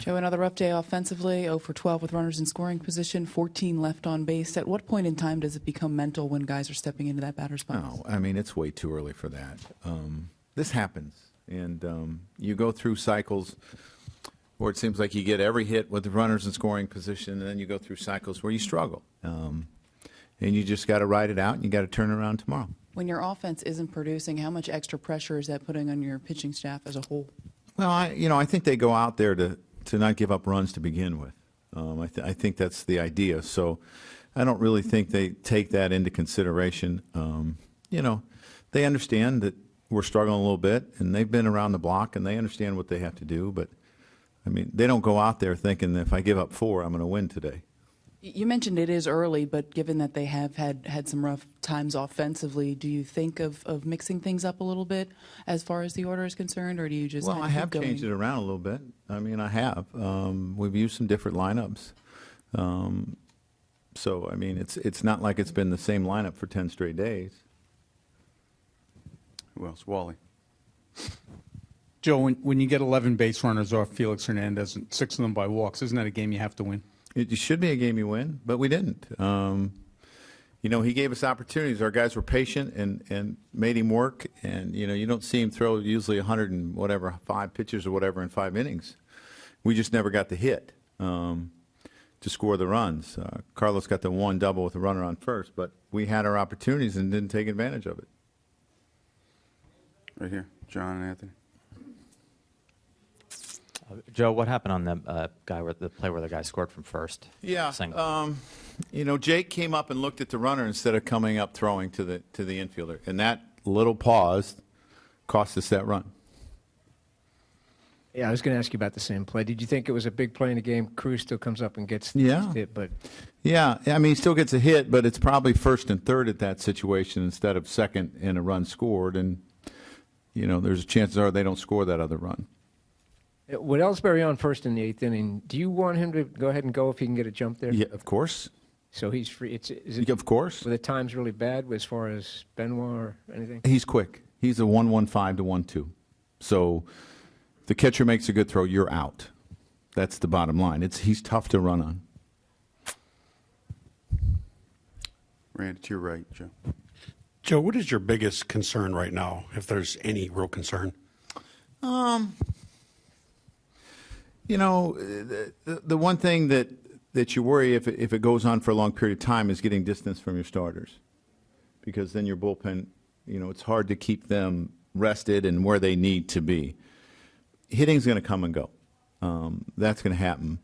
Joe, another update offensively, 0 for 12 with runners in scoring position, 14 left on base. At what point in time does it become mental when guys are stepping into that batter's box? No, I mean, it's way too early for that. This happens, and you go through cycles where it seems like you get every hit with the runners in scoring position, and then you go through cycles where you struggle. And you just got to ride it out, and you got to turn it around tomorrow. When your offense isn't producing, how much extra pressure is that putting on your pitching staff as a whole? Well, I think they go out there to not give up runs to begin with. I think that's the idea. So I don't really think they take that into consideration. They understand that we're struggling a little bit, and they've been around the block, and they understand what they have to do. But, I mean, they don't go out there thinking that if I give up 4, I'm going to win today. You mentioned it is early, but given that they have had some rough times offensively, do you think of mixing things up a little bit as far as the order is concerned, or do you just I have changed it around a little bit. I mean, I have. We've used some different lineups. So, I mean, it's not like it's been the same lineup for 10 straight days. Who else? Wally. Joe, when you get 11 base runners off Felix Hernandez and 6 of them by walks, isn't that a game you have to win? It should be a game you win, but we didn't. He gave us opportunities. Our guys were patient and made him work. And, you don't see him throw usually 5 pitches or whatever in 5 innings. We just never got the hit to score the runs. Carlos got the 1 double with a runner on first, but we had our opportunities and didn't take advantage of it. Right here, John and Anthony. Joe, what happened on the play where the guy scored from first? Yeah, Jake came up and looked at the runner instead of coming up throwing to the infielder, and that little pause cost us that run. Yeah, I was going to ask you about the same play. Did you think it was a big play in the game? Cruz still comes up and gets hit, but yeah, I mean, he still gets a hit, but it's probably first and third at that situation instead of second and a run scored, and there's chances are they don't score that other run. With Ellsbury on first in the 8th inning, do you want him to go ahead and go if he can get a jump there? Yeah, of course. So he's free. Of course. Were the times really bad as far as Benoit or anything? He's quick. He's a 1-1-5 to 1-2. So if the catcher makes a good throw, you're out. That's the bottom line. He's tough to run on. Randy, to your right, Joe. Joe, what is your biggest concern right now, if there's any real concern? The one thing that you worry if it goes on for a long period of time is getting distance from your starters, because then your bullpen, it's hard to keep them rested and where they need to be. Hitting's going to come and go. That's going to happen.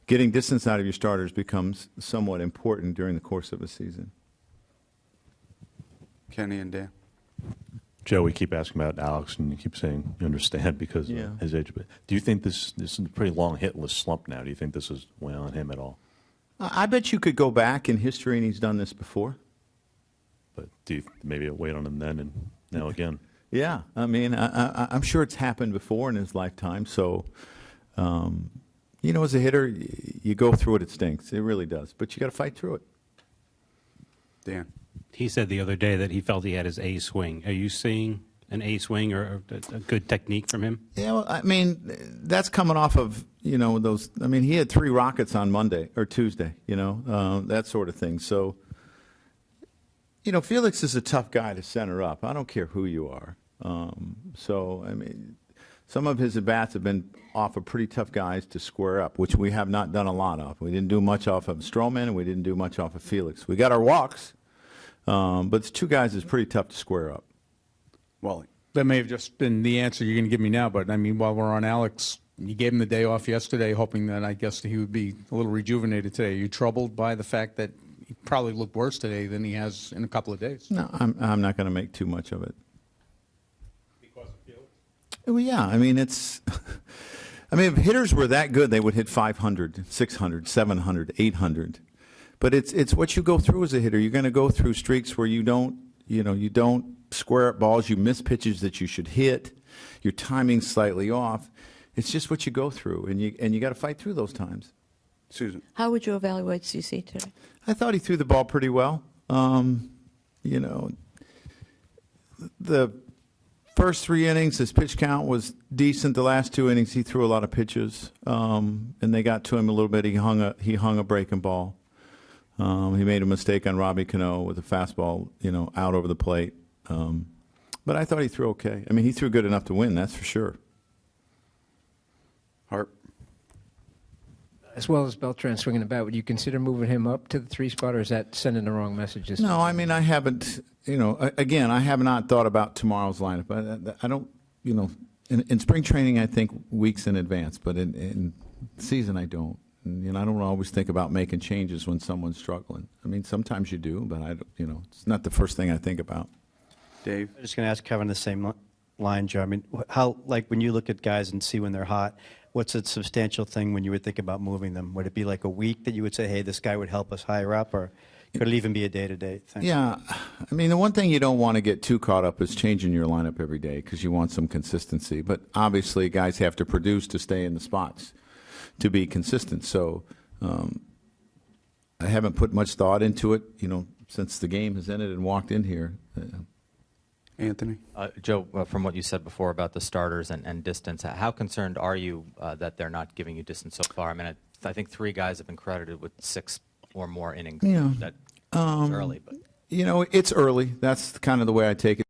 Getting distance out of your starters becomes somewhat important during the course of a season. Kenny and Dan. Joe, we keep asking about Alex, and you keep saying you understand because of his age. But do you think this is a pretty long hitless slump now? Do you think this is weighing on him at all? I bet you could go back in history and he's done this before. But do you maybe it weighed on him then and now again? Yeah, I mean, I'm sure it's happened before in his lifetime. So, as a hitter, you go through it, it stinks. It really does. But you got to fight through it. Dan. He said the other day that he felt he had his A swing. Are you seeing an A swing or a good technique from him? Yeah, well, I mean, that's coming off of, those. I mean, he had 3 rockets on Monday or Tuesday, that sort of thing. So, Felix is a tough guy to center up. I don't care who you are. So, I mean, some of his at-bats have been off of pretty tough guys to square up, which we have not done a lot of. We didn't do much off of Stroman, and we didn't do much off of Felix. We got our walks. But it's 2 guys that's pretty tough to square up. Wally. That may have just been the answer you're going to give me now, but, I mean, while we're on Alex, you gave him the day off yesterday, hoping that I guess he would be a little rejuvenated today. Are you troubled by the fact that he probably looked worse today than he has in a couple of days? No, I'm not going to make too much of it. Because of Felix? Well, yeah, I mean, it's – I mean, if hitters were that good, they would hit 500, 600, 700, 800. But it's what you go through as a hitter. You're going to go through streaks where you don't square up balls, you miss pitches that you should hit, your timing's slightly off. It's just what you go through, and you got to fight through those times. Susan. How would you evaluate CC today? I thought he threw the ball pretty well. The First 3 innings, his pitch count was decent. The last 2 innings, he threw a lot of pitches, and they got to him a little bit. He hung a breaking ball. He made a mistake on Robbie Cano with a fastball, out over the plate. But I thought he threw okay. I mean, he threw good enough to win, that's for sure. Hart. As well as Beltran swinging the bat, would you consider moving him up to the 3 spot, or is that sending the wrong message? No, I mean, I haven't, again, I have not thought about tomorrow's lineup. I don't, in spring training, I think weeks in advance, but in season, I don't. And, I don't always think about making changes when someone's struggling. I mean, sometimes you do, but it's not the first thing I think about. Dave. I'm just going to ask Kevin the same line, Joe. I mean, how, like, when you look at guys and see when they're hot, what's a substantial thing when you would think about moving them? Would it be like a week that you would say, hey, this guy would help us higher up, or could it even be a day-to-day thing? Yeah. I mean, the one thing you don't want to get too caught up is changing your lineup every day because you want some consistency. But obviously, guys have to produce to stay in the spots to be consistent. So I haven't put much thought into it, since the game has ended and walked in here. Anthony. Joe, from what you said before about the starters and distance, how concerned are you that they're not giving you distance so far? I mean, I think 3 guys have been credited with 6 or more innings. Yeah. That it's early, but It's early. That's kind of the way I take it.